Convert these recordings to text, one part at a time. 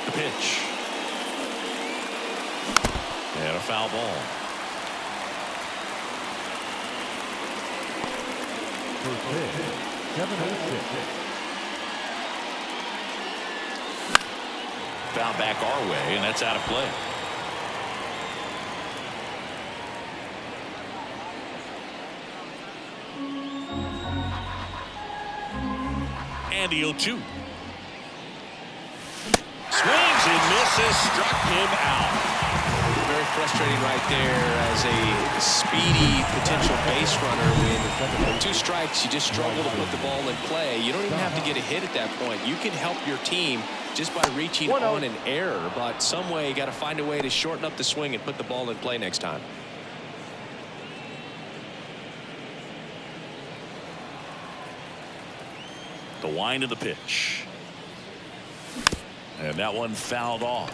The pitch. And a foul ball. Foul back our way, and that's out of play. And the 0-2. Swings and misses, struck him out. Very frustrating right there as a speedy potential base runner. When 2 strikes, you just struggle to put the ball in play. You don't even have to get a hit at that point. You can help your team just by reaching on an error, but some way you got to find a way to shorten up the swing and put the ball in play next time. The wind of the pitch. And that one fouled off.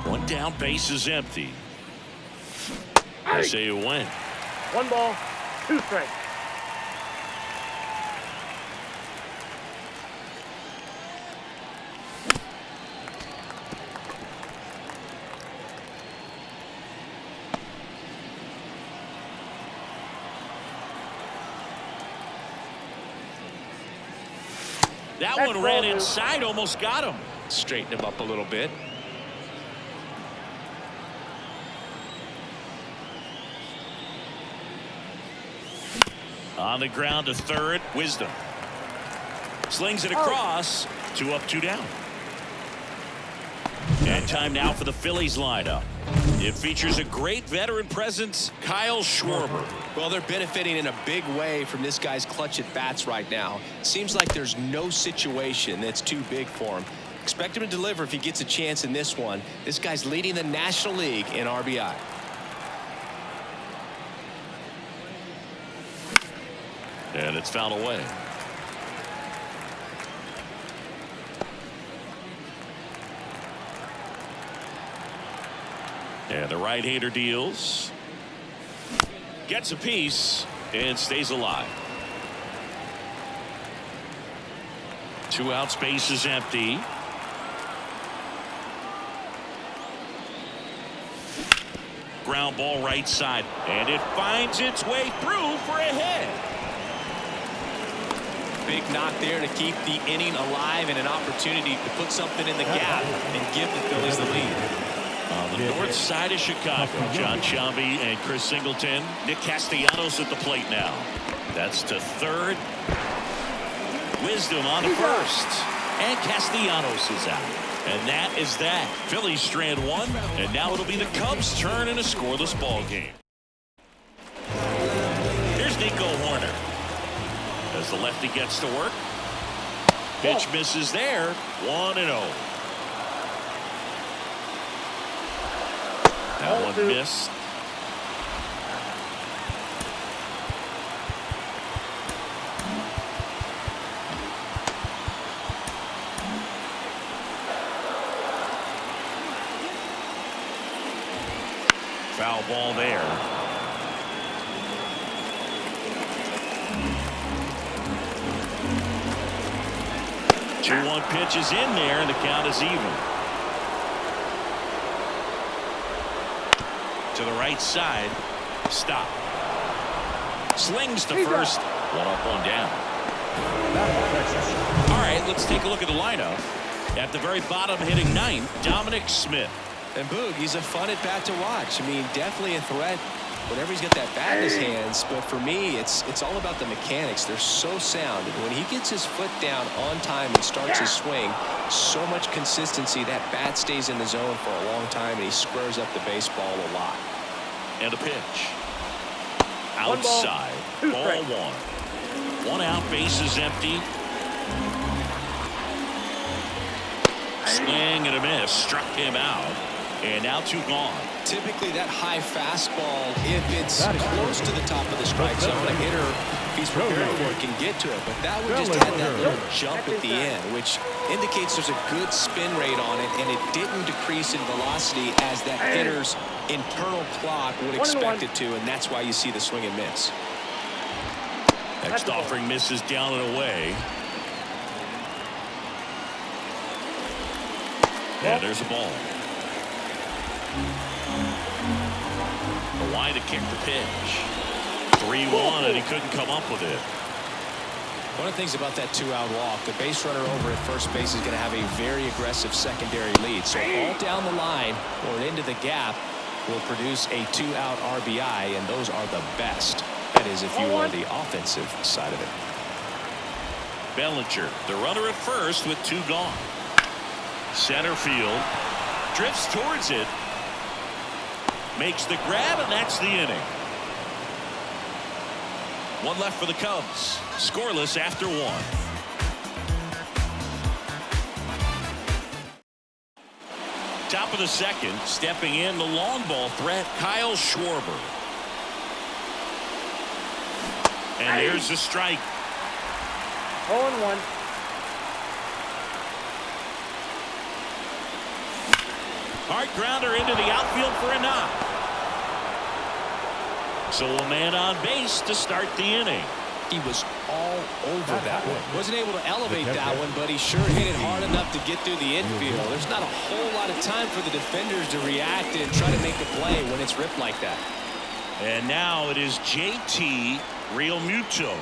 One down, base is empty. I say you win. 1 ball, 2 strikes. That one ran inside, almost got him. Straighten him up a little bit. On the ground to third. Wisdom slings it across. 2 up, 2 down. And time now for the Phillies lineup. It features a great veteran presence, Kyle Schwarber. Well, they're benefiting in a big way from this guy's clutch at bats right now. Seems like there's no situation that's too big for him. Expect him to deliver if he gets a chance in this one. This guy's leading the National League in RBI. And it's fouled away. And the right-hander deals. Gets a piece and stays alive. 2 outs, base is empty. Ground ball right side, and it finds its way through for a hit. Big knock there to keep the inning alive and an opportunity to put something in the gap and give the Phillies the lead. On the north side of Chicago, John Sciambi and Chris Singleton. Nick Castellanos at the plate now. That's to third. Wisdom on the first. And Castellanos is out. And that is that. Phillies strand 1. And now it'll be the Cubs' turn in a scoreless ball game. Here's Nico Horner. As the lefty gets to work. Pitch misses there. 1-0. That one missed. Foul ball there. Two 1 pitch is in there, and the count is even. To the right side. Stop. Slings to first. 1 up, 1 down. All right, let's take a look at the lineup. At the very bottom, hitting 9th, Dominic Smith. And Boog, he's a fun at bat to watch. I mean, definitely a threat whenever he's got that bat in his hands. But for me, it's all about the mechanics. They're so sound. And when he gets his foot down on time and starts his swing, so much consistency, that bat stays in the zone for a long time, and he squares up the baseball a lot. And a pitch. Outside. Ball 1. 1 out, base is empty. Swing and a miss. Struck him out. And now 2 gone. Typically that high fastball, if it's close to the top of the strike zone, a hitter, if he's prepared for it, can get to it. But that one just had that little jump at the end, which indicates there's a good spin rate on it, and it didn't decrease in velocity as that hitter's internal clock would expect it to, and that's why you see the swing and miss. Next offering misses down and away. Yeah, there's a ball. The line to kick the pitch. 3-1, and he couldn't come up with it. One of the things about that two-out walk, the base runner over at first base is going to have a very aggressive secondary lead. So all down the line or into the gap will produce a two-out RBI, and those are the best. That is, if you are the offensive side of it. Bellinger, the runner at first with 2 gone. Center field. Drifts towards it. Makes the grab, and that's the inning. 1 left for the Cubs. Scoreless after 1. Top of the second, stepping in the long ball threat, Kyle Schwarber. And there's a strike. 0-1. Hard grounder into the outfield for a knock. So a man on base to start the inning. He was all over that one. Wasn't able to elevate that one, but he sure hit it hard enough to get through the infield. There's not a whole lot of time for the defenders to react and try to make a play when it's ripped like that. And now it is JT Realmuto.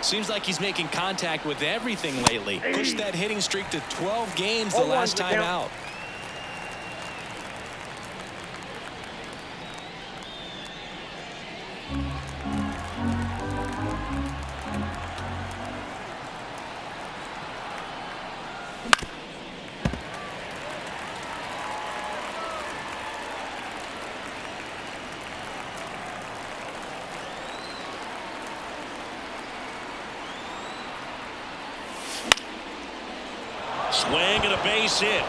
Seems like he's making contact with everything lately. Pushed that hitting streak to 12 games the last time out. Swing and a base hit.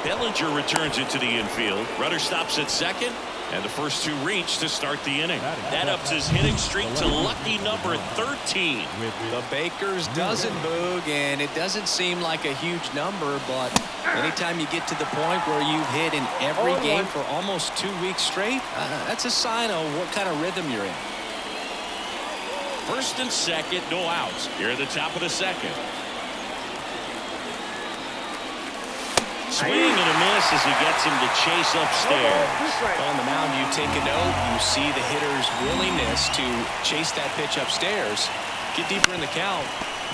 Bellinger returns it to the infield. Runner stops at second, and the first 2 reach to start the inning. That ups his hitting streak to lucky number 13. The Baker's dozen, Boog, and it doesn't seem like a huge number, but anytime you get to the point where you've hit in every game for almost 2 weeks straight, that's a sign of what kind of rhythm you're in. First and second, no outs. Here at the top of the second. Swing and a miss as he gets him to chase upstairs. On the mound, you take a note. You see the hitter's willingness to chase that pitch upstairs, get deeper in the count,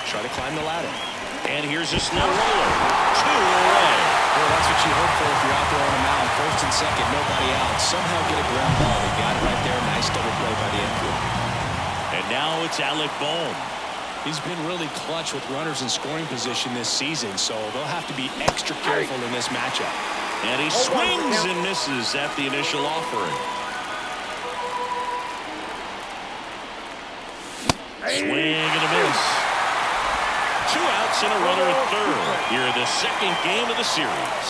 try to climb the ladder. And here's a slow roller. 2 away. Well, that's what you hope for if you're out there on the mound. First and second, nobody out. Somehow get a ground ball. They got it right there. Nice double play by the infield. And now it's Alec Bohm. He's been really clutch with runners in scoring position this season, so they'll have to be extra careful in this matchup. And he swings and misses at the initial offering. Swing and a miss. 2 outs and a runner at third. Here in the second game of the series.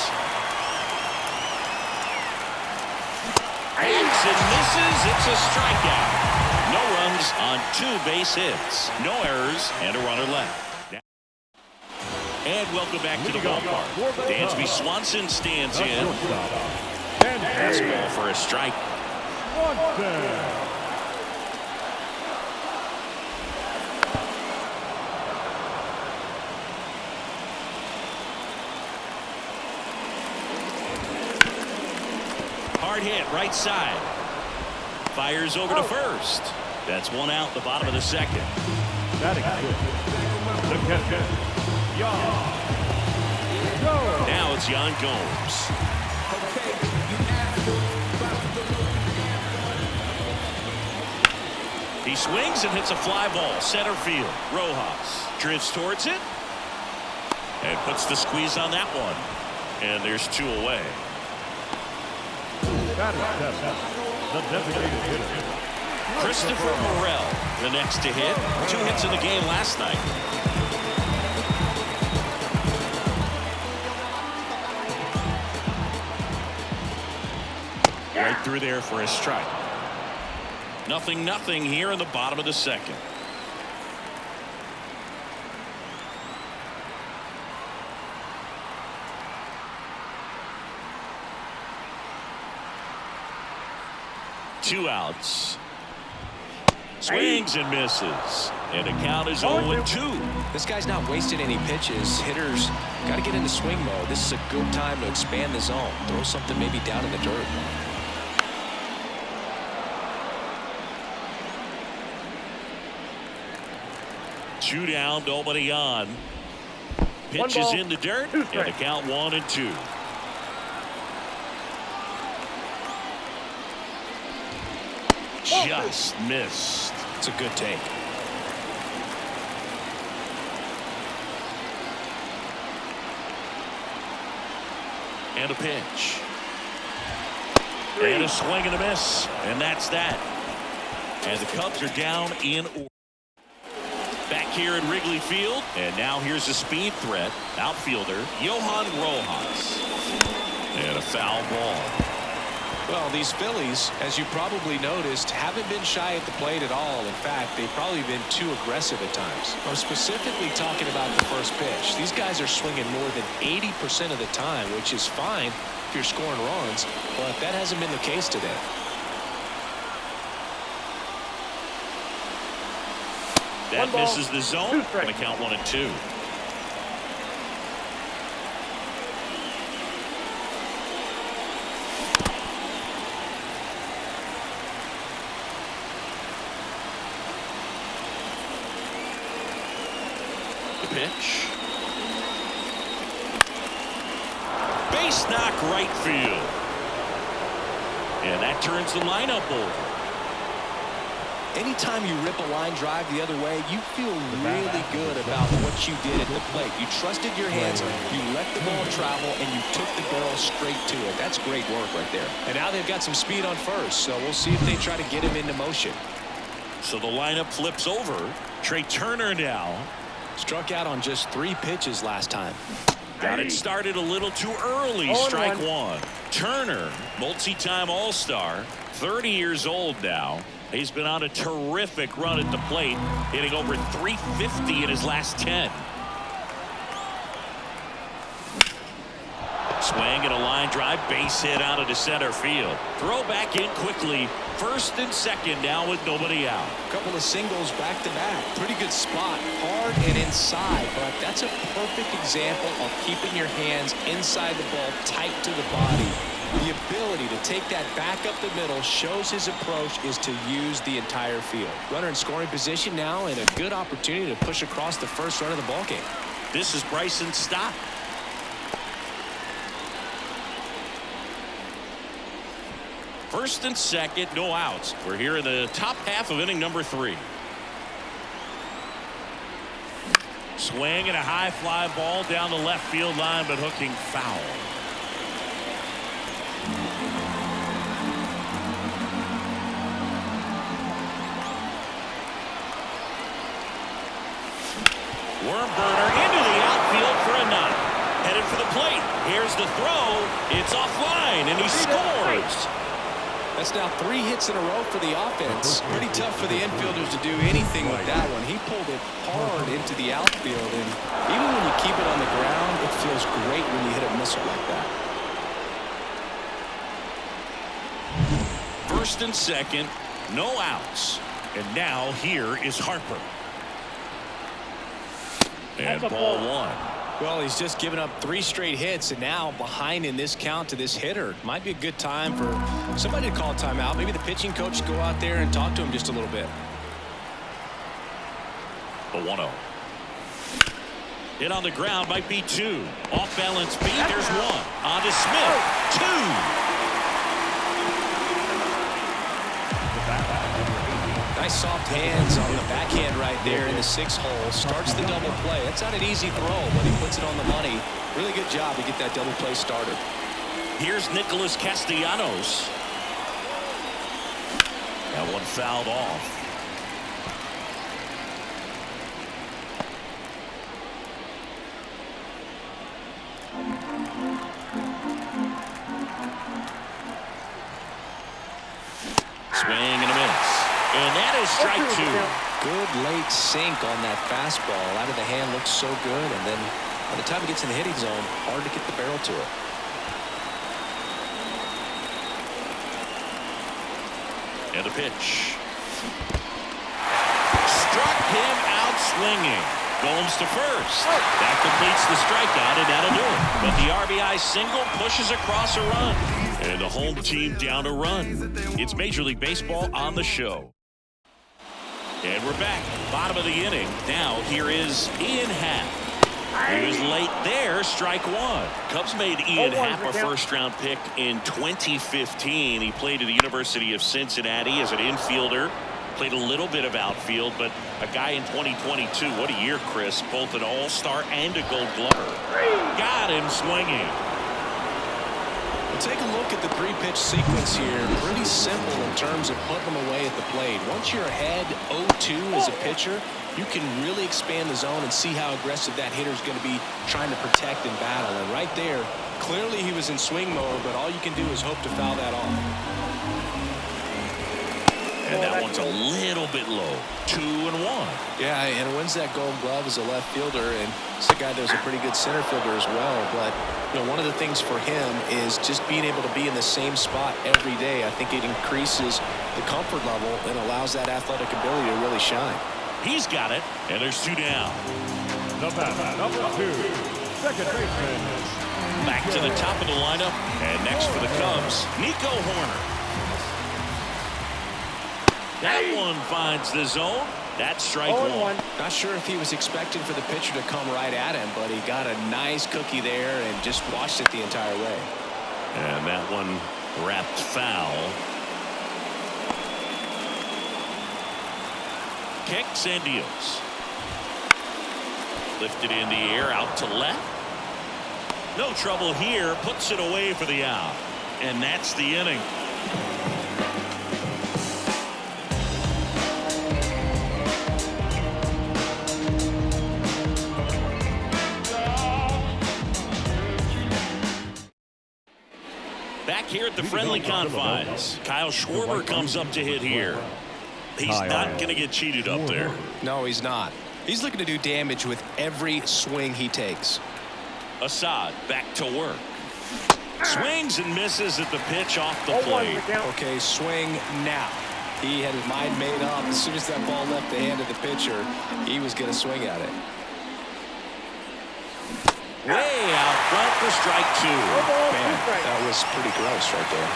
Hangs and misses. It's a strikeout. No runs on 2 base hits. No errors and a runner left. And welcome back to the ballpark. Dansby Swanson stands in. Fastball for a strike. Hard hit right side. Fires over to first. That's 1 out, the bottom of the second. Now it's Yan Gomes. He swings and hits a fly ball center field. Rojas drifts towards it and puts the squeeze on that one. And there's 2 away. The designated hitter. Christopher Morel, the next to hit. 2 hits in the game last night. Right through there for a strike. 0-0 here in the bottom of the second. Two outs. Swings and misses. And the count is 0-2. This guy's not wasting any pitches. Hitters got to get into swing mode. This is a good time to expand the zone. Throw something maybe down in the dirt. Two down, nobody on. Pitches in the dirt, and the count 1-2. Just missed. It's a good take. And a pitch. And a swing and a miss. And that's that. And the Cubs are down in order. Back here at Wrigley Field. And now here's a speed threat. Outfielder Johan Rojas. And a foul ball. Well, these Phillies, as you probably noticed, haven't been shy at the plate at all. In fact, they've probably been too aggressive at times. I'm specifically talking about the first pitch. These guys are swinging more than 80% of the time, which is fine if you're scoring runs, but that hasn't been the case today. That misses the zone. Going to count 1-2. Pitch. Base knock right field. And that turns the lineup over. Anytime you rip a line drive the other way, you feel really good about what you did at the plate. You trusted your hands, you let the ball travel, and you took the barrel straight to it. That's great work right there. And now they've got some speed on first, so we'll see if they try to get him into motion. So the lineup flips over. Trey Turner now. Struck out on just 3 pitches last time. Got it started a little too early. Strike one. Turner, multi-time All-Star, 30 years old now. He's been on a terrific run at the plate, hitting over 350 in his last 10. Swing and a line drive, base hit out into center field. Throw back in quickly. First and second now with nobody out. Couple of singles back to back. Pretty good spot, hard and inside, but that's a perfect example of keeping your hands inside the ball, tight to the body. The ability to take that back up the middle shows his approach is to use the entire field. Runner in scoring position now, and a good opportunity to push across the first run of the ball game. This is Bryson Stott. First and second, no outs. We're here in the top half of inning number 3. Swing and a high fly ball down the left field line, but hooking foul. Worm burner into the outfield for a knock. Headed for the plate. Here's the throw. It's offline, and he scores. That's now 3 hits in a row for the offense. Pretty tough for the infielders to do anything with that one. He pulled it hard into the outfield, and even when you keep it on the ground, it feels great when you hit a missile like that. First and second, no outs. And now here is Harper. And ball 1. Well, he's just given up 3 straight hits, and now behind in this count to this hitter. Might be a good time for somebody to call timeout. Maybe the pitching coach go out there and talk to him just a little bit. The 1-0. Hit on the ground might be 2. Off balance beat. There's 1. On to Smith. 2. Nice soft hands on the backhand right there in the 6th hole. Starts the double play. That's not an easy throw, but he puts it on the money. Really good job to get that double play started. Here's Nicholas Castellanos. That one fouled off. Swing and a miss. And that is strike 2. Good late sink on that fastball. Out of the hand looks so good, and then by the time it gets in the hitting zone, hard to get the barrel to it. And a pitch. swinging. Gomes to first. That completes the strikeout, and that'll do it. But the RBI single pushes across a run. And the home team down a run. It's Major League Baseball on the show. And we're back. Bottom of the inning. Now here is Ian Happ. He was late there, strike one. Cubs made Ian Happ a first-round pick in 2015. He played at the University of Cincinnati as an infielder. Played a little bit of outfield, but a guy in 2022. What a year, Chris. Both an all-star and a gold glover. Got him swinging. Well, take a look at the three-pitch sequence here. Pretty simple in terms of putting them away at the plate. Once you're ahead 0-2 as a pitcher, you can really expand the zone and see how aggressive that hitter is going to be trying to protect and battle. And right there, clearly he was in swing mode, but all you can do is hope to foul that off. And that one's a little bit low. 2-1. Yeah, and wins that gold glove as a left fielder, and he's a guy that was a pretty good center fielder as well. But you know, one of the things for him is just being able to be in the same spot every day. I think it increases the comfort level and allows that athletic ability to really shine. He's got it, and there's two down. The batter, number 2, second baseman. Back to the top of the lineup, and next for the Cubs, Nico Horner. That one finds the zone. That's strike one. Not sure if he was expecting for the pitcher to come right at him, but he got a nice cookie there and just watched it the entire way. And that one wrapped foul. Kicks and deals. Lifted in the air out to left. No trouble here. Puts it away for the out. And that's the inning. Back here at the friendly confines, Kyle Schwarber comes up to hit here. He's not going to get cheated up there. No, he's not. He's looking to do damage with every swing he takes. Assad back to work. Swings and misses at the pitch off the plate. Okay, swing now. He had his mind made up. As soon as that ball left the hand of the pitcher, he was going to swing at it. Way out front for strike two. Man, that was pretty gross right there.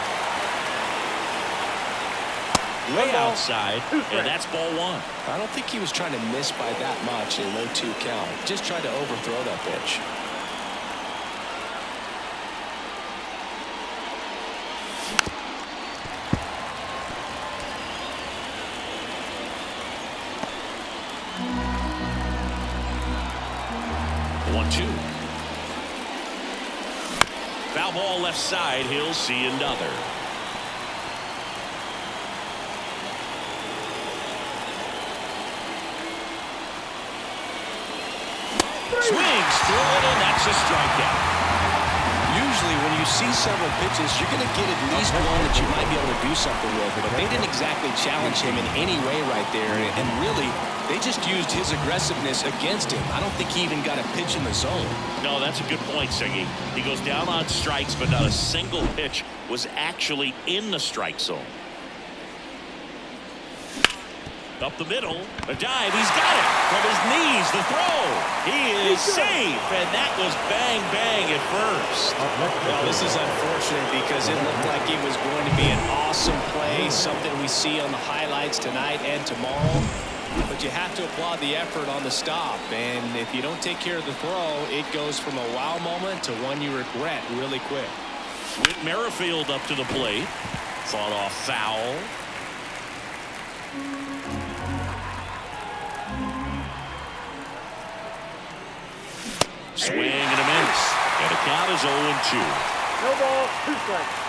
Way outside, and that's ball one. I don't think he was trying to miss by that much in a 0-2 count. Just tried to overthrow that pitch. Foul ball left side. He'll see another. Swings through it, and that's a strikeout. Usually when you see several pitches, you're going to get at least one that you might be able to do something with. But they didn't exactly challenge him in any way right there. And really, they just used his aggressiveness against him. I don't think he even got a pitch in the zone. No, that's a good point, Siggy. He goes down on strikes, but not a single pitch was actually in the strike zone. Up the middle, a dive, he's got it from his knees, the throw. He is safe, and that was bang, bang at first. Well, this is unfortunate because it looked like it was going to be an awesome play, something we see on the highlights tonight and tomorrow. But you have to applaud the effort on the stop, and if you don't take care of the throw, it goes from a wow moment to one you regret really quick. Whit Merrifield up to the plate. Fought off foul. Swing and a miss. And the count is 0-2. No ball, 2 strikes.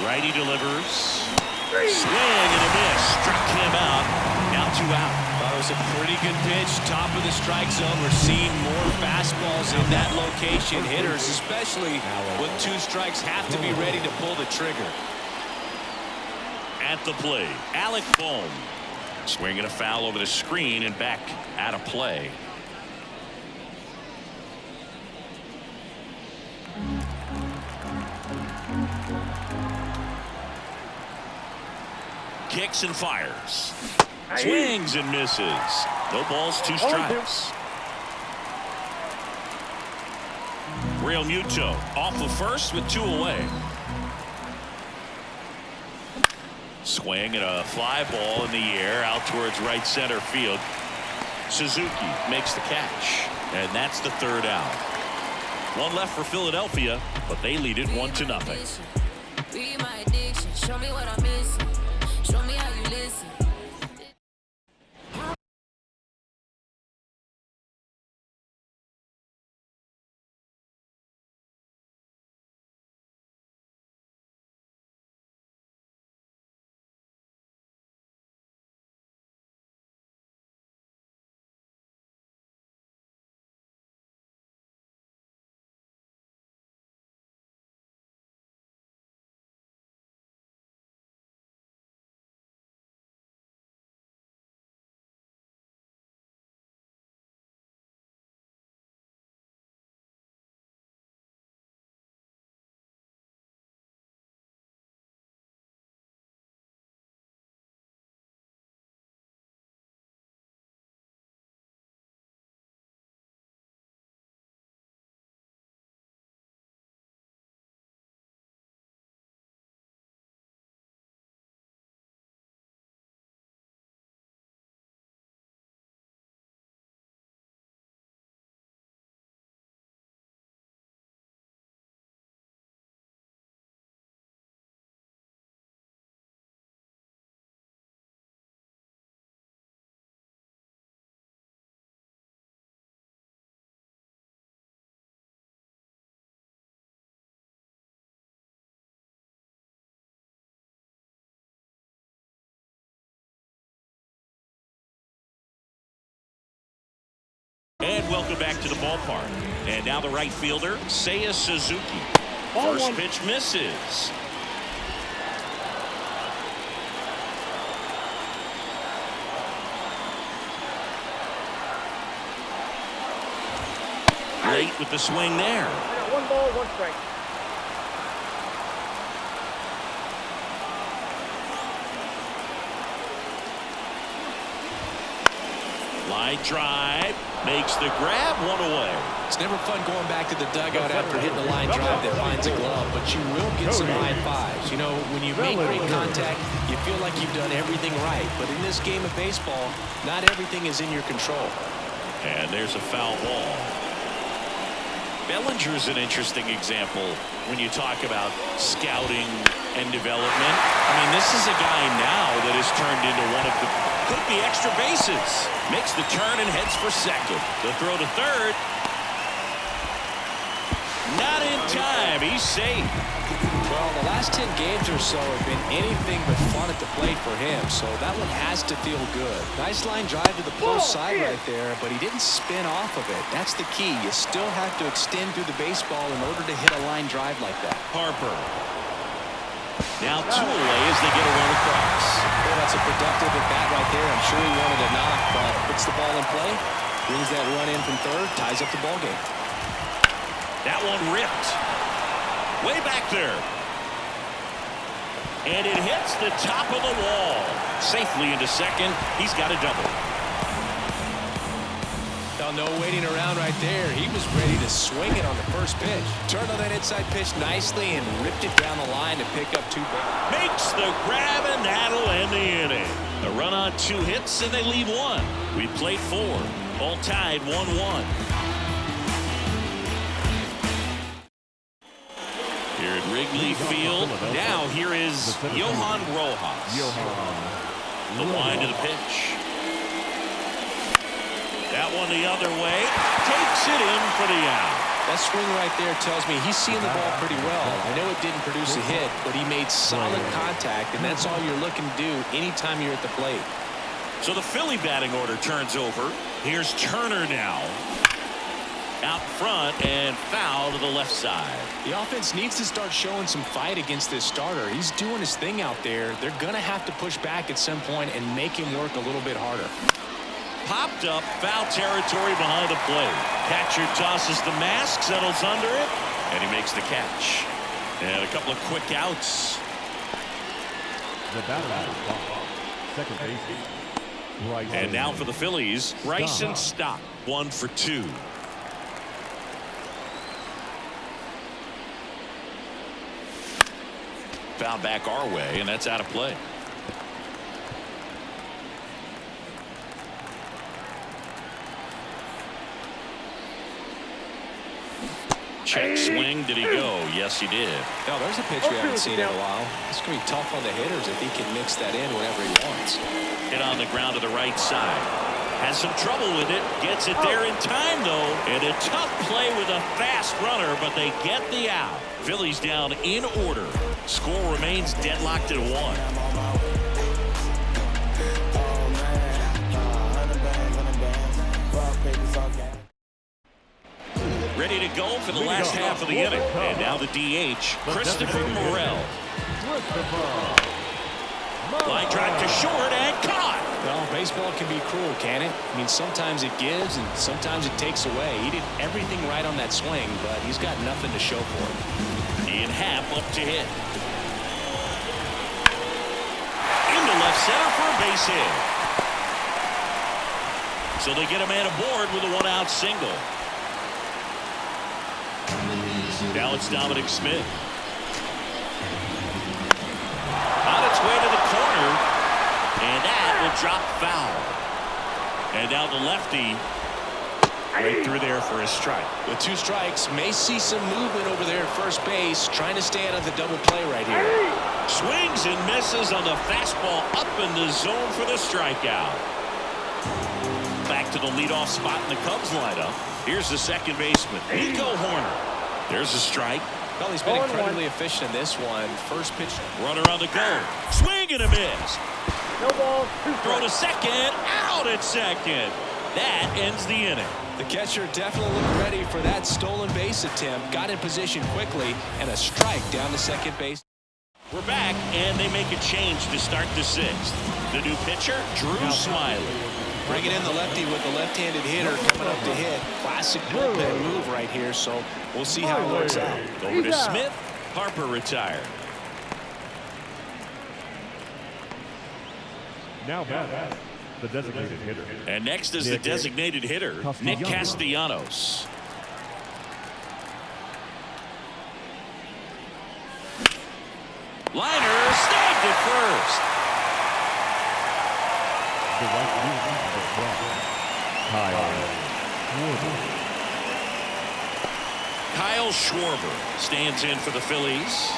Righty delivers. Swing and a miss. Struck him out. Now 2 out. That was a pretty good pitch. Top of the strike zone. We're seeing more fastballs in that location. Hitters, especially with 2 strikes, have to be ready to pull the trigger. At the plate, Alec Bohm. Swinging a foul over the screen and back out of play. kicks and fires. Swings and misses. No balls, 2 strikes. Real Muto off of first with 2 away. Swing and a fly ball in the air out towards right center field. Suzuki makes the catch, and that's the 3rd out. 1 left for Philadelphia, but they lead it 1-0. Read my addiction. Show me what I'm missing. Show me how you listen. And welcome back to the ballpark. And now the right fielder, Seiya Suzuki. First pitch misses. Late with the swing there. 1 ball, 1 strike. Line drive, makes the grab, 1 away. It's never fun going back to the dugout after hitting a line drive that finds a glove, but you will get some high fives. You know, when you make great contact, you feel like you've done everything right. But in this game of baseball, not everything is in your control. And there's a foul ball. Bellinger's an interesting example when you talk about scouting and development. I mean, this is a guy now that has turned into one of the could be extra bases. Makes the turn and heads for second. The throw to third. Not in time. He's safe. Well, the last 10 games or so have been anything but fun at the plate for him, so that one has to feel good. Nice line drive to the post side right there, but he didn't spin off of it. That's the key. You still have to extend through the baseball in order to hit a line drive like that. Harper. Now 2 away as they get a run across. Well, that's a productive at bat right there. I'm sure he wanted a knock, but puts the ball in play, brings that run in from third, ties up the ball game. That one ripped. Way back there. And it hits the top of the wall. Safely into second. He's got a double. Now, no waiting around right there. He was ready to swing it on the first pitch. Turned on that inside pitch nicely and ripped it down the line to pick up 2 bases. Makes the grab, and that'll end the inning. A run on 2 hits, and they leave 1. We played 4. All tied 1-1. Here at Wrigley Field. Now here is Johan Rojas. The wind to the pitch. That one the other way. Takes it in for the out. That swing right there tells me he's seeing the ball pretty well. I know it didn't produce a hit, but he made solid contact, and that's all you're looking to do anytime you're at the plate. So the Philly batting order turns over. Here's Turner now. Out front and foul to the left side. The offense needs to start showing some fight against this starter. He's doing his thing out there. They're going to have to push back at some point and make him work a little bit harder. Popped up, foul territory behind the plate. Catcher tosses the mask, settles under it, and he makes the catch. And a couple of quick outs. The batter Second base. Bryson. And now for the Phillies, Bryson Stott, 1 for 2. Foul back our way, and that's out of play. Check swing. Did he go? Yes, he did. No, there's a pitch we haven't seen in a while. It's going to be tough on the hitters if he can mix that in whenever he wants. Hit on the ground to the right side. Has some trouble with it. Gets it there in time, though. And a tough play with a fast runner, but they get the out. Phillies down in order. Score remains deadlocked at 1. Ready to go for the last half of the inning. And now the DH, Christopher Morel. Line drive to short and caught. Well, baseball can be cruel, can it? I mean, sometimes it gives and sometimes it takes away. He did everything right on that swing, but he's got nothing to show for it. In half up to hit. Into left center for a base hit. So they get a man aboard with a one-out single. Now it's Dominic Smith. On its way to the corner. And that will drop foul. And now the lefty right through there for a strike. With 2 strikes, may see some movement over there at first base, trying to stay out of the double play right here. Swings and misses on the fastball up in the zone for the strikeout. Back to the leadoff spot in the Cubs lineup. Here's the second baseman, Nico Horner. There's a strike. Well, he's been incredibly efficient in this one. First pitch. Runner on the go. Swing and a miss. No ball, 2 Throw to strikes. second. Out at second. That ends the inning. The catcher definitely looked ready for that stolen base attempt. Got in position quickly, and a strike down to second base. We're back, and they make a change to start the 6th. The new pitcher, Drew Smiley. Bringing in the lefty with the left-handed hitter coming up to hit. Classic bullpen move right here, so we'll see how it works out. Over to Smith. Harper retired. Now back, the designated hitter. And next is the designated hitter, Nick Castellanos. Liner snagged at first. The right fielder, Kyle Schwarber stands in for the Phillies.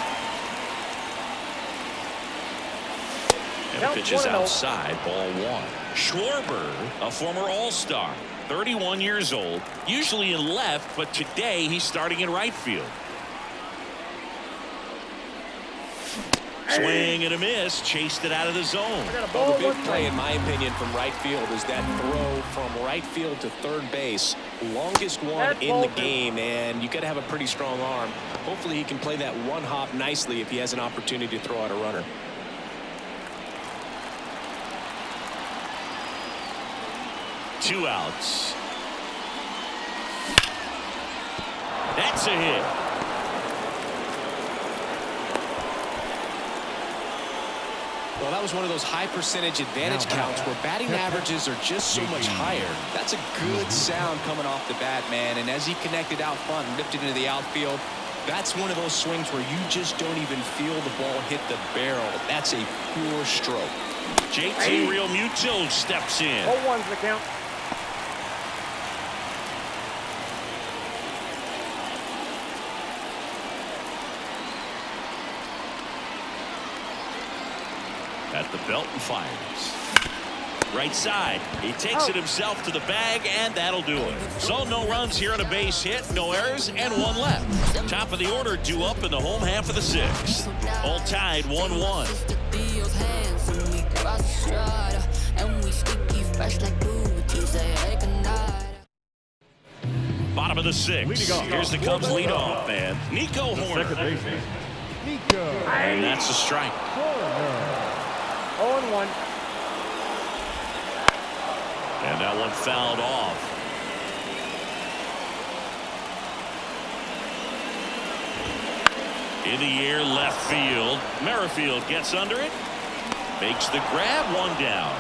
And the pitch is outside, ball 1. Schwarber, a former All-Star, 31 years old, usually in left, but today he's starting in right field. Swing and a miss, chased it out of the zone. Well, the big play, in my opinion, from right field is that throw from right field to third base. Longest one in the game, and you got to have a pretty strong arm. Hopefully he can play that one hop nicely if he has an opportunity to throw out a runner. Two outs. That's a hit. Well, that was one of those high percentage advantage counts where batting averages are just so much higher. That's a good sound coming off the bat, man. And as he connected out front and ripped it into the outfield, that's one of those swings where you just don't even feel the ball hit the barrel. That's a pure stroke. JT Realmuto steps in. 0-1's the count. At the belt and fires. Right side. He takes it himself to the bag, and that'll do it. So no runs here on a base hit, no errors, and 1 left. Top of the order, 2 up in the home half of the 6th. All tied 1-1. Bottom of the 6th. Here's the Cubs leadoff man, Nico Horner. second baseman, Nico. And that's a strike. 0-1. And that one fouled off. In the air, left field. Merrifield gets under it. Makes the grab, one down.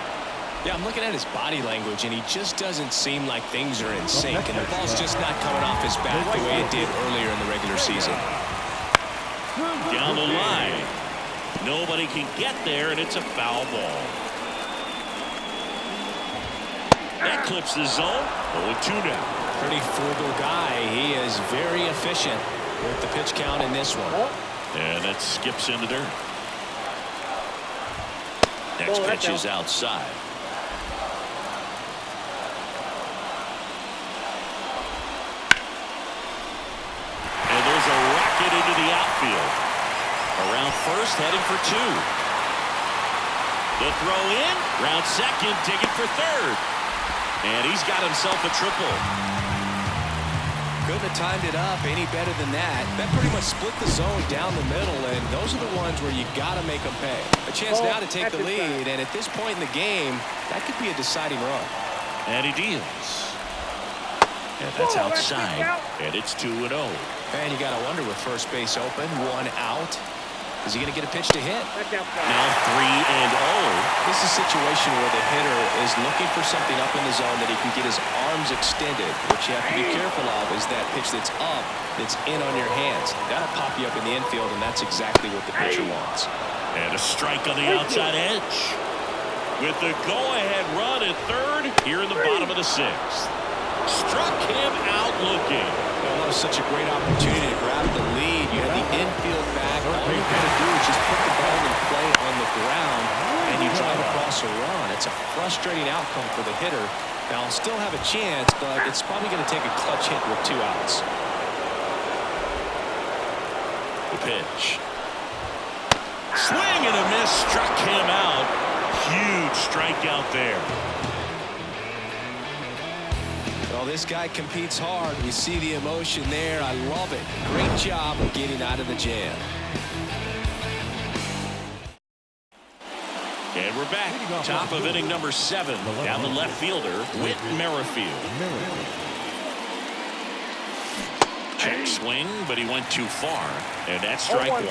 Yeah, I'm looking at his body language, and he just doesn't seem like things are in sync, and the ball's just not coming off his bat the way it did earlier in the regular season. Down the line. Nobody can get there, and it's a foul ball. That clips the zone. 0-2 now. Pretty frugal guy. He is very efficient with the pitch count in this one. And that skips into dirt. Next pitch is outside. And there's a rocket into the outfield. Around first, heading for 2. The throw in. Round second, digging for third. And he's got himself a triple. Couldn't have timed it up any better than that. That pretty much split the zone down the middle, and those are the ones where you got to make them pay. A chance now to take the lead, and at this point in the game, that could be a deciding run. And he deals. And that's outside, and it's 2-0. And you got to wonder with first base open, 1 out. Is he going to get a pitch to hit? Now 3-0. This is a situation where the hitter is looking for something up in the zone that he can get his arms extended. What you have to be careful of is that pitch that's up, that's in on your hands. That'll pop you up in the infield, and that's exactly what the pitcher wants. And a strike on the outside edge. With the go-ahead run at third here in the bottom of the 6th. Struck him out looking. Well, that was such a great opportunity to grab the lead. You had the infield back. All you got to do is just put the ball in play on the ground, and you drive across a run. It's a frustrating outcome for the hitter. Now, I'll still have a chance, but it's probably going to take a clutch hit with 2 outs. The pitch. Swing and a miss. Struck him out. Huge strikeout there. Well, this guy competes hard. We see the emotion there. I love it. Great job of getting out of the jam. And we're back. Top of inning number 7. Down the left fielder, Whit Merrifield. Check swing, but he went too far. And that's strike 1.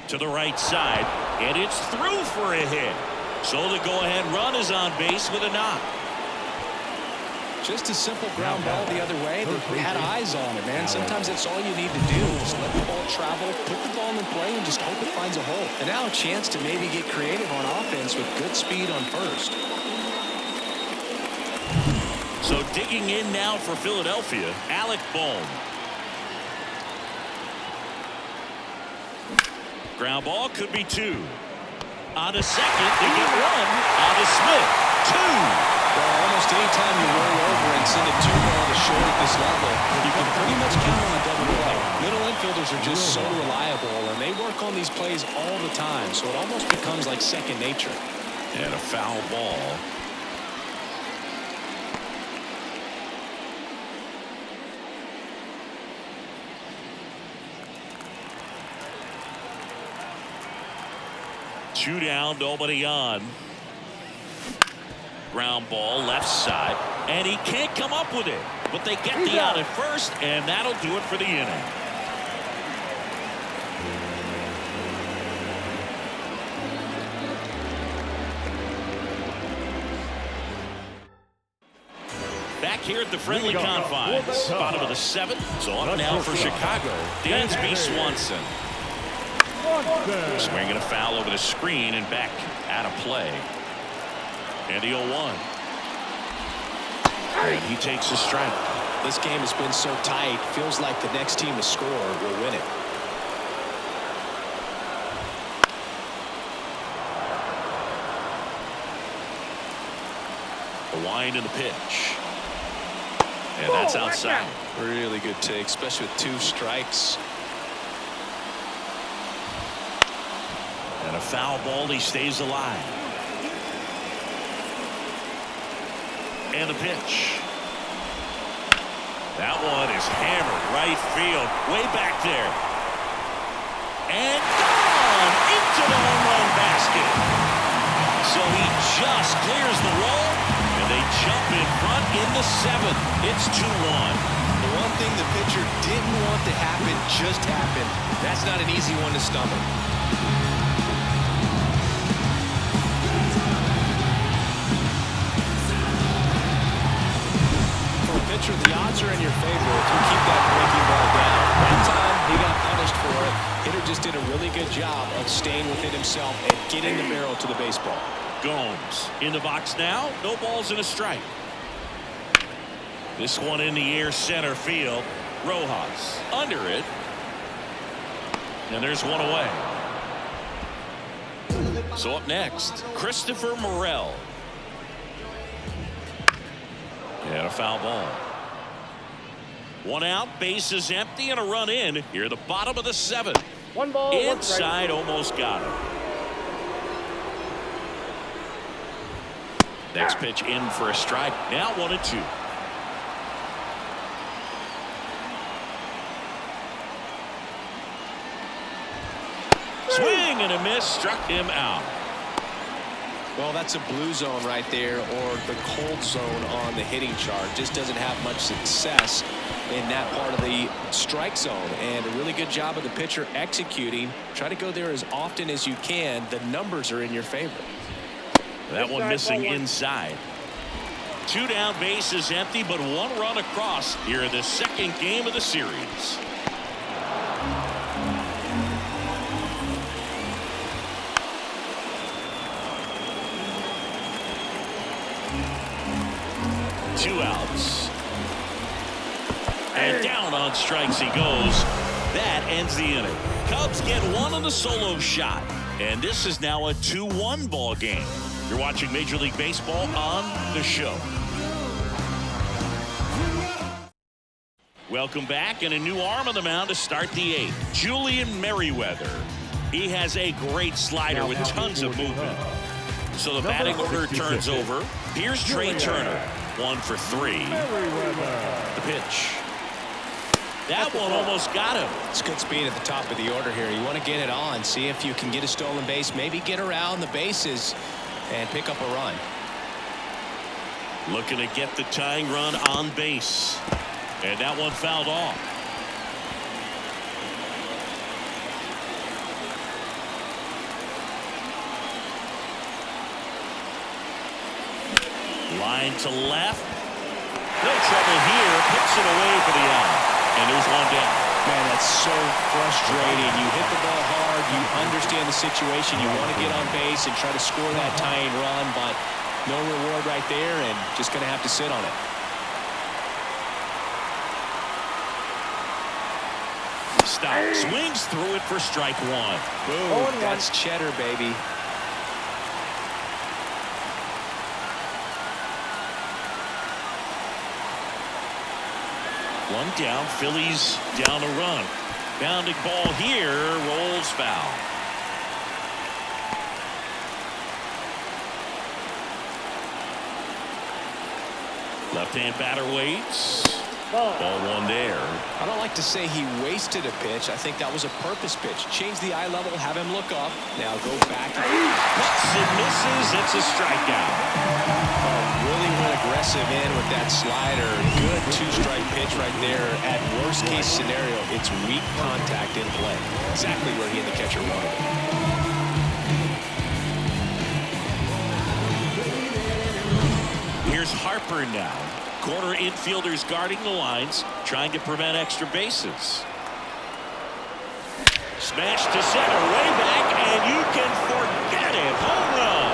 To the right side, and it's through for a hit. So the go-ahead run is on base with a knock. Just a simple ground ball the other way. They had eyes on it, man. Sometimes that's all you need to do. Just let the ball travel, put the ball in play, and just hope it finds a hole. And now a chance to maybe get creative on offense with good speed on first. So digging in now for Philadelphia, Alec Bohm. Ground ball could be 2. On a second, they get 1. On to Smith. 2. Well, almost any time you roll over and send it 2 ball to short at this level, you can pretty much count on a double play. Middle infielders are just so reliable, and they work on these plays all the time, so it almost becomes like second nature. And a foul ball. Two down, nobody on. Ground ball left side, and he can't come up with it. But they get the out at first, and that'll do it for the inning. Back here at the friendly confines, bottom of the 7th. So up now for Chicago, Dansby Swanson. Swinging a foul over the screen and back out of play. And the 0-1. And he takes a strike. This game has been so tight. Feels like the next team to score will win it. The wind and the pitch. And that's outside. Really good take, especially with 2 strikes. And a foul ball, he stays alive. And the pitch. That one is hammered right field, way back there. And gone into the home run basket. So he just clears the wall, and they jump in front in the 7th. It's 2-1. The one thing the pitcher didn't want to happen just happened. That's not an easy one to stomach. For a pitcher, the odds are in your favor if you keep that breaking ball down. That time, he got punished for it. Hitter just did a really good job of staying within himself and getting the barrel to the baseball. Gomes in the box now. No balls and a strike. This one in the air, center field. Rojas under it. And there's one away. So up next, Christopher Morel. And a foul ball. One out, bases empty, and a run in. Here, the bottom of the 7th. 1 ball, 1 strike. Inside, almost got him. Next pitch in for a strike. Now 1-2. Swing and a miss, struck him out. Well, that's a blue zone right there, or the cold zone on the hitting chart. Just doesn't have much success in that part of the strike zone, and a really good job of the pitcher executing. Try to go there as often as you can. The numbers are in your favor. That one missing inside. 2 down, bases empty, but 1 run across here in the 2nd game of the series. Two outs. And down on strikes he goes. That ends the inning. Cubs get 1 on the solo shot. And this is now a 2-1 ball game. You're watching Major League Baseball on the show. Welcome back, and a new arm on the mound to start the 8th. Julian Merriweather. He has a great slider with tons of movement. So the batting order turns over. Here's Trey Turner. 1 for 3. The pitch. That one almost got him. It's good speed at the top of the order here. You want to get it on, see if you can get a stolen base, maybe get around the bases and pick up a run. Looking to get the tying run on base. And that one fouled off. Line to left. No trouble here. Puts it away for the out. And there's one down. Man, that's so frustrating. You hit the ball hard. You understand the situation. You want to get on base and try to score that tying run, but no reward right there, and just going to have to sit on it. Stop. Swings through it for strike 1. Boom. That's cheddar, baby. One down. Phillies down a run. Bounding ball here. Rolls foul. Left-hand batter waits. Ball 1 there. I don't like to say he wasted a pitch. I think that was a purpose pitch. Change the eye level, have him look up. Now go back. Puts and misses. It's a strikeout. Really went aggressive in with that slider. Good 2-strike pitch right there. At worst case scenario, it's weak contact in play. Exactly where he and the catcher wanted it. Here's Harper now. Corner infielders guarding the lines, trying to prevent extra bases. Smash to center, way back, and you can forget it. Home run.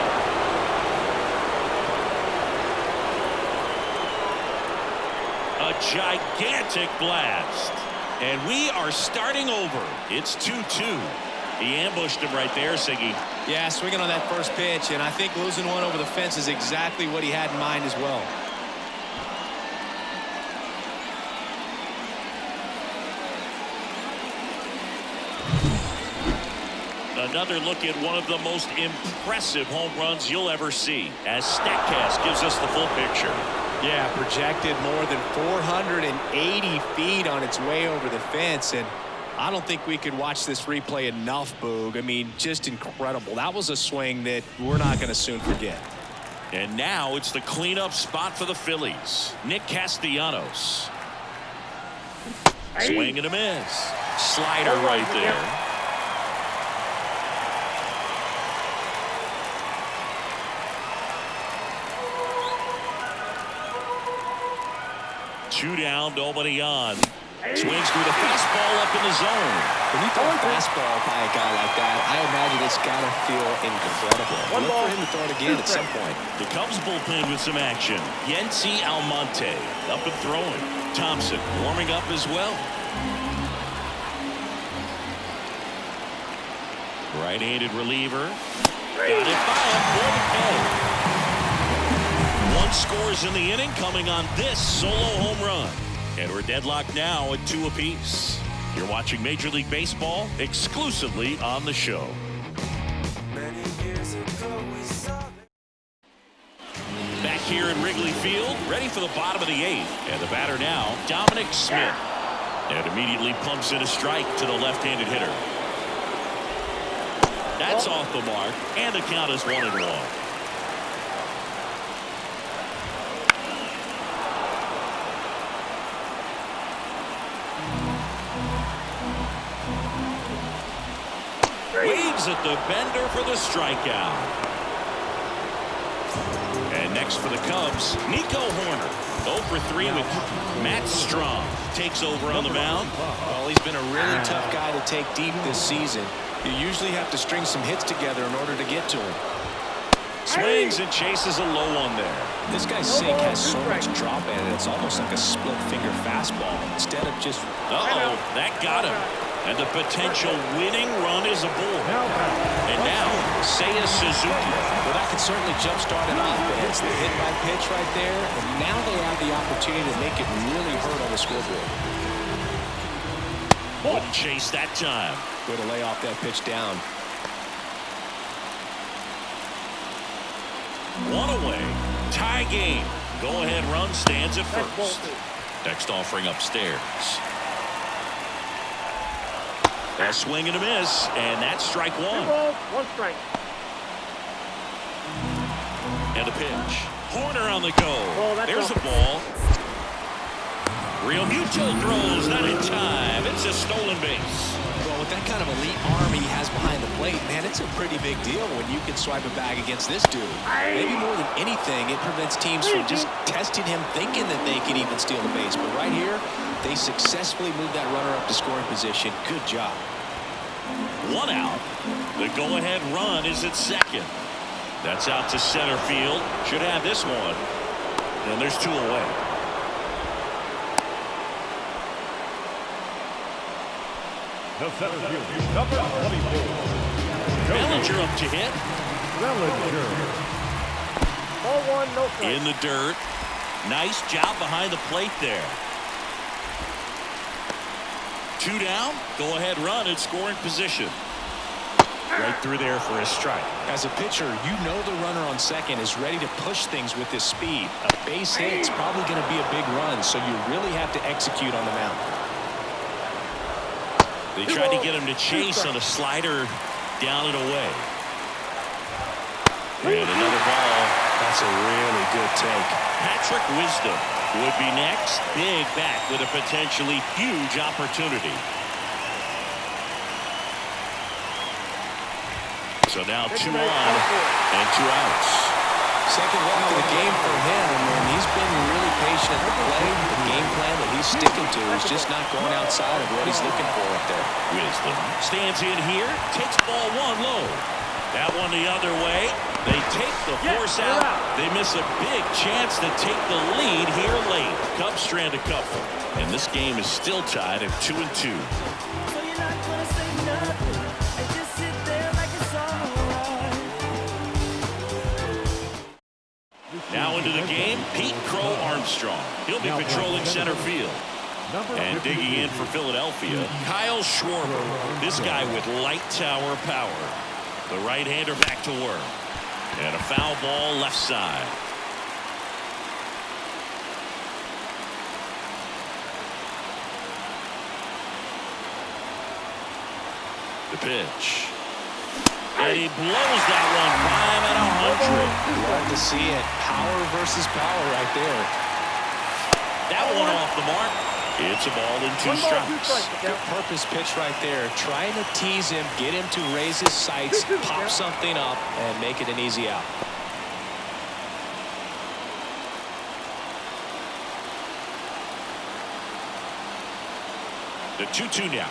A gigantic blast. And we are starting over. It's 2-2. He ambushed him right there, Siggy. Yeah, swinging on that first pitch, and I think losing one over the fence is exactly what he had in mind as well. Another look at one of the most impressive home runs you'll ever see, as StatCast gives us the full picture. Yeah, projected more than 480 feet on its way over the fence, and I don't think we could watch this replay enough, Boog. I mean, just incredible. That was a swing that we're not going to soon forget. And now it's the cleanup spot for the Phillies. Nick Castellanos. Swing and a miss. Slider right there. Two down, nobody on. Swings through the fastball up in the zone. When you throw a fastball by a guy like that, I imagine it's got to feel incredible. Look for him to throw it again at some point. The Cubs bullpen with some action. Yency Almonte up and throwing. Thompson warming up as well. Right-handed reliever. Got it by him for the K. One scores in the inning coming on this solo home run. And we're deadlocked now at 2 apiece. You're watching Major League Baseball exclusively on the show. Back here in Wrigley Field, ready for the bottom of the 8th. And the batter now, Dominic Smith. And immediately pumps in a strike to the left-handed hitter. That's off the mark, and the count is 1-1. Waves at the bender for the strikeout. And next for the Cubs, Nico Horner. 0 for 3 with Matt Strong. Takes over on the mound. Well, he's been a really tough guy to take deep this season. You usually have to string some hits together in order to get to him. Swings and chases a low one there. This guy's sink has so much drop in it, it's almost like a split finger fastball instead of just... Uh-oh, that got him. And the potential winning run is aboard. And now, Seiya Suzuki. Well, that could certainly jumpstart an offense. The hit by pitch right there, and now they have the opportunity to make it really hurt on the scoreboard. Wouldn't chase that time. Way to lay off that pitch down. One away. Tie game. Go-ahead run stands at first. Next offering upstairs. A swing and a miss, and that's strike 1. 2 balls, 1 strike. And a pitch. Horner on the go. There's a ball. Real Muto throws, not in time. It's a stolen base. Well, with that kind of elite arm he has behind the plate, man, it's a pretty big deal when you can swipe a bag against this dude. Maybe more than anything, it prevents teams from just testing him, thinking that they can even steal the base. But right here, they successfully moved that runner up to scoring position. Good job. 1 out. The go-ahead run is at second. That's out to center field. Should have this one. And there's 2 away. The center field, number 24. Bellinger up to hit. Bellinger. Ball 1, no strike. In the dirt. Nice job behind the plate there. 2 down. Go-ahead run in scoring position. Right through there for a strike. As a pitcher, you know the runner on second is ready to push things with his speed. A base hit's probably going to be a big run, so you really have to execute on the mound. They tried to get him to chase on a slider down and away. And another ball. That's a really good take. Patrick Wisdom would be next. Big back with a potentially huge opportunity. So now 2 on and 2 outs. Second walk of the game for him, and he's been really patient at the plate. The game plan that he's sticking to is just not going outside of what he's looking for up there. Wisdom stands in here, takes ball 1 low. That one the other way. They take the force out. They miss a big chance to take the lead here late. Cubs strand a couple. And this game is still tied at 2-2. Now into the game, Pete Crow Armstrong. He'll be patrolling center field. And digging in for Philadelphia, Kyle Schwarber. This guy with light tower power. The right-hander back to work. And a foul ball left side. The pitch. And he blows that one 5 out of 100. Love to see it. Power versus power right there. That one off the mark. It's a ball and 2 strikes. Good purpose pitch right there. Trying to tease him, get him to raise his sights, pop something up, and make it an easy out. The 2-2 now.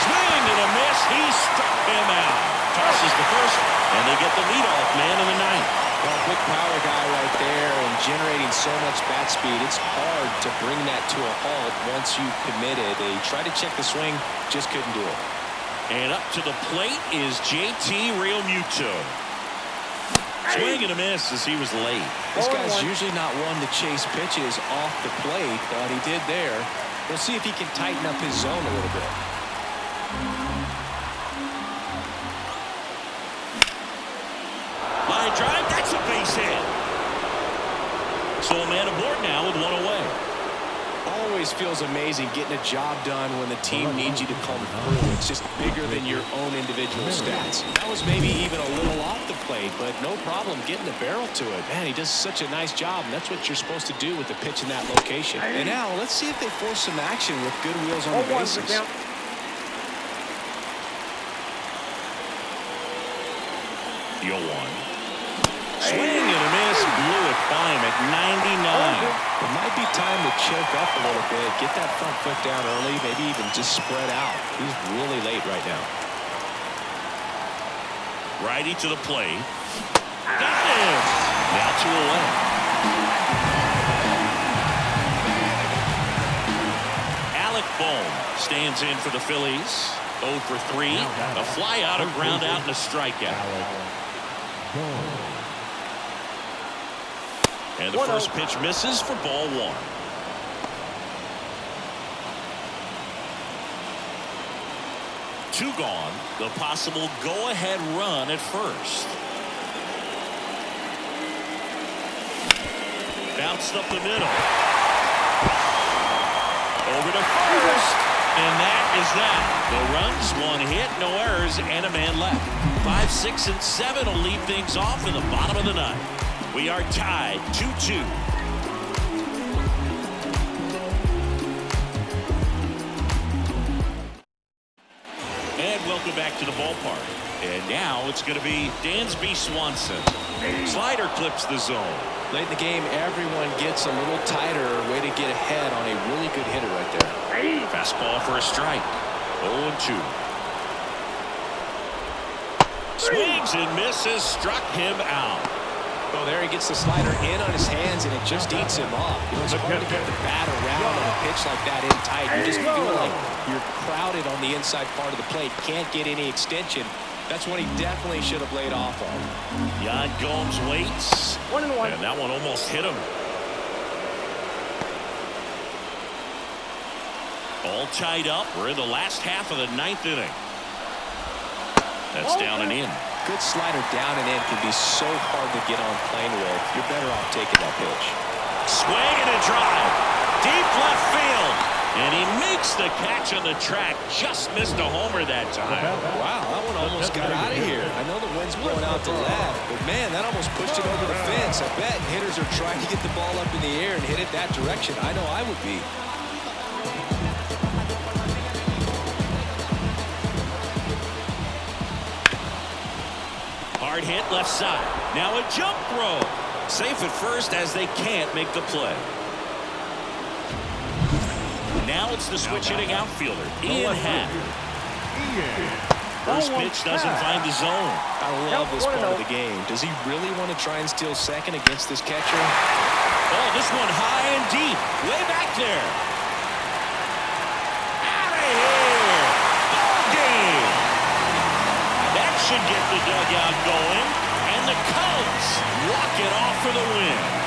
Swing and a miss. He struck him out. Tosses the first, and they get the leadoff man in the ninth. Well, big power guy right there and generating so much bat speed. It's hard to bring that to a halt once you've committed. They tried to check the swing, just couldn't do it. And up to the plate is JT Realmuto. Swing and a miss as he was late. This guy's usually not one to chase pitches off the plate, but he did there. We'll see if he can tighten up his zone a little bit. Line drive, that's a base hit. So a man aboard now with 1 away. Always feels amazing getting a job done when the team needs you to come through. It's just bigger than your own individual stats. That was maybe even a little off the plate, but no problem getting the barrel to it. Man, he does such a nice job, and that's what you're supposed to do with the pitch in that location. And now let's see if they force some action with good wheels on the bases. Yo one. Swing and a miss. Blew it by him at 99. It might be time to choke up a little bit. Get that front foot down early. Maybe even just spread out. He's really late right now. Righty to the plate. Got it. Now 2 away. Alec Bohm stands in for the Phillies. 0 for 3. A fly out, a ground out, and a strikeout. And the first pitch misses for ball 1. Two gone. The possible go-ahead run at first. Bounced up the middle. Over to first. And that is that. No runs, 1 hit, no errors, and a man left. 5, 6, and 7 will lead things off in the bottom of the ninth. We are tied 2-2. And welcome back to the ballpark. And now it's going to be Dansby Swanson. Slider clips the zone. Late in the game, everyone gets a little tighter. Way to get ahead on a really good hitter right there. Fastball for a strike. 0-2. Swings and misses. Struck him out. Oh, there he gets the slider in on his hands, and it just eats him up. You know, it's hard to get the bat around on a pitch like that in tight. You just feel like you're crowded on the inside part of the plate. Can't get any extension. That's what he definitely should have laid off on. Jan Gomes waits. 1-1. And that one almost hit him. All tied up. We're in the last half of the ninth inning. That's down and in. Good slider down and in can be so hard to get on plane with. You're better off taking that pitch. Swing and a drive. Deep left field. And he makes the catch on the track. Just missed a homer that time. Wow, that one almost got out of here. I know the wind's blowing out to left, but man, that almost pushed it over the fence. I bet hitters are trying to get the ball up in the air and hit it that direction. I know I would be. Hard hit left side. Now a jump throw. Safe at first as they can't make the play. Now it's the switch hitting outfielder, Ian Happ. First pitch doesn't find the zone. I love this part of the game. Does he really want to try and steal second against this catcher? Oh, this one high and deep. Way back there. Out of here. Ball game. That should get the dugout going. And the Cubs walk it off for the win.